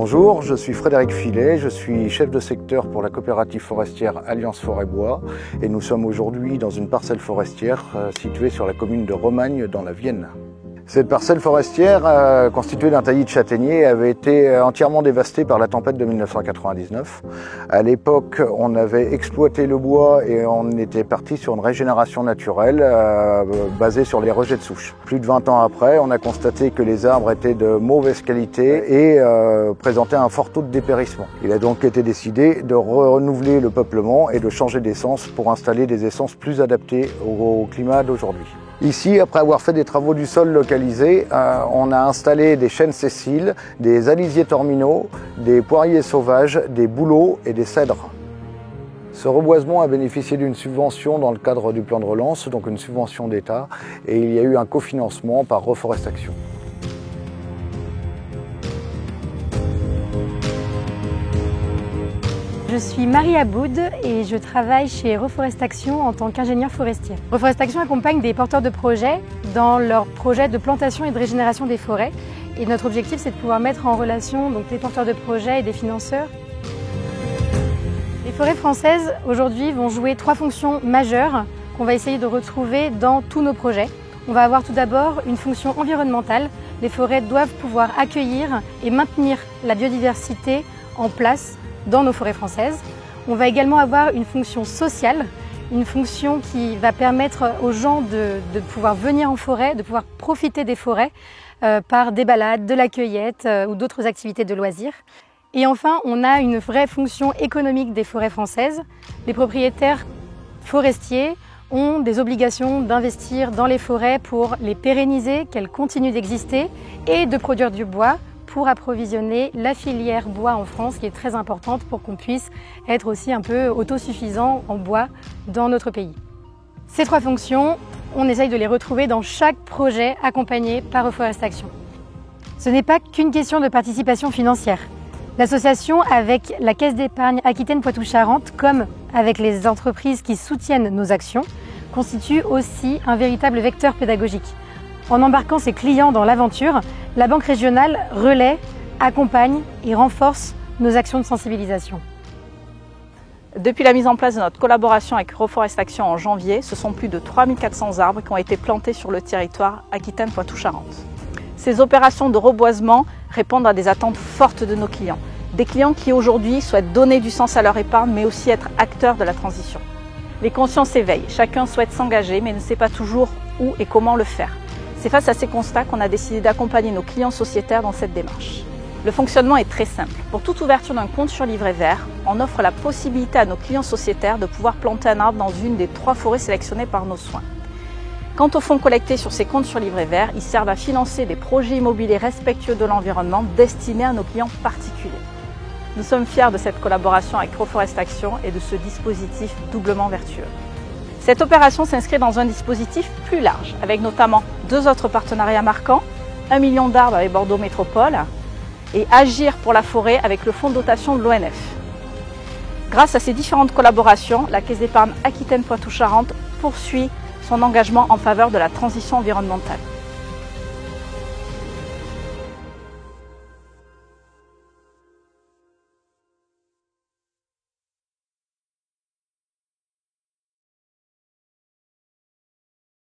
Bonjour, je suis Frédéric Filet, je suis chef de secteur pour la coopérative forestière Alliance Forêt Bois et nous sommes aujourd'hui dans une parcelle forestière située sur la commune de Romagne dans la Vienne. Cette parcelle forestière, constituée d'un taillis de châtaignier, avait été entièrement dévastée par la tempête de 1999. À l'époque, on avait exploité le bois et on était parti sur une régénération naturelle basée sur les rejets de souche. Plus de 20 ans après, on a constaté que les arbres étaient de mauvaise qualité et présentaient un fort taux de dépérissement. Il a donc été décidé de renouveler le peuplement et de changer d'essence pour installer des essences plus adaptées au climat d'aujourd'hui. Ici, après avoir fait des travaux du sol localisés, on a installé des chênes sessiles, des alisiers terminaux, des poiriers sauvages, des bouleaux et des cèdres. Ce reboisement a bénéficié d'une subvention dans le cadre du plan de relance, donc une subvention d'État, et il y a eu un cofinancement par Reforestation. Je suis Marie Aboud et je travaille chez Reforestation en tant qu'ingénieure forestière. Reforestation accompagne des porteurs de projets dans leurs projets de plantation et de régénération des forêts. Et notre objectif, c'est de pouvoir mettre en relation les porteurs de projets et des financeurs. Les forêts françaises, aujourd'hui, vont jouer 3 fonctions majeures qu'on va essayer de retrouver dans tous nos projets. On va avoir tout d'abord une fonction environnementale. Les forêts doivent pouvoir accueillir et maintenir la biodiversité en place dans nos forêts françaises. On va également avoir une fonction sociale, une fonction qui va permettre aux gens de pouvoir venir en forêt, de pouvoir profiter des forêts par des balades, de la cueillette ou d'autres activités de loisirs. Et enfin, on a une vraie fonction économique des forêts françaises. Les propriétaires forestiers ont des obligations d'investir dans les forêts pour les pérenniser, qu'elles continuent d'exister et de produire du bois pour approvisionner la filière bois en France, qui est très importante pour qu'on puisse être aussi un peu autosuffisant en bois dans notre pays. Ces 3 fonctions, on essaye de les retrouver dans chaque projet accompagné par Reforestation. Ce n'est pas qu'une question de participation financière. L'association avec la Caisse d'épargne Aquitaine Poitou-Charentes, comme avec les entreprises qui soutiennent nos actions, constitue aussi un véritable vecteur pédagogique. En embarquant ses clients dans l'aventure, la Banque régionale relaie, accompagne et renforce nos actions de sensibilisation. Depuis la mise en place de notre collaboration avec Reforestation en janvier, ce sont plus de 3400 arbres qui ont été plantés sur le territoire Aquitaine-Poitou-Charentes. Ces opérations de reboisement répondent à des attentes fortes de nos clients. Des clients qui aujourd'hui souhaitent donner du sens à leur épargne, mais aussi être acteurs de la transition. Les consciences s'éveillent, chacun souhaite s'engager, mais ne sait pas toujours où et comment le faire. C'est face à ces constats qu'on a décidé d'accompagner nos clients sociétaires dans cette démarche. Le fonctionnement est très simple. Pour toute ouverture d'un compte sur livret vert, on offre la possibilité à nos clients sociétaires de pouvoir planter un arbre dans une des 3 forêts sélectionnées par nos soins. Quant aux fonds collectés sur ces comptes sur livret vert, ils servent à financer des projets immobiliers respectueux de l'environnement destinés à nos clients particuliers. Nous sommes fiers de cette collaboration avec Reforestation et de ce dispositif doublement vertueux. Cette opération s'inscrit dans un dispositif plus large, avec notamment 2 autres partenariats marquants, 1 million d'arbres avec Bordeaux Métropole et Agir pour la forêt avec le fonds de dotation de l'ONF. Grâce à ces différentes collaborations, la Caisse d'épargne Aquitaine Poitou-Charentes poursuit son engagement en faveur de la transition environnementale.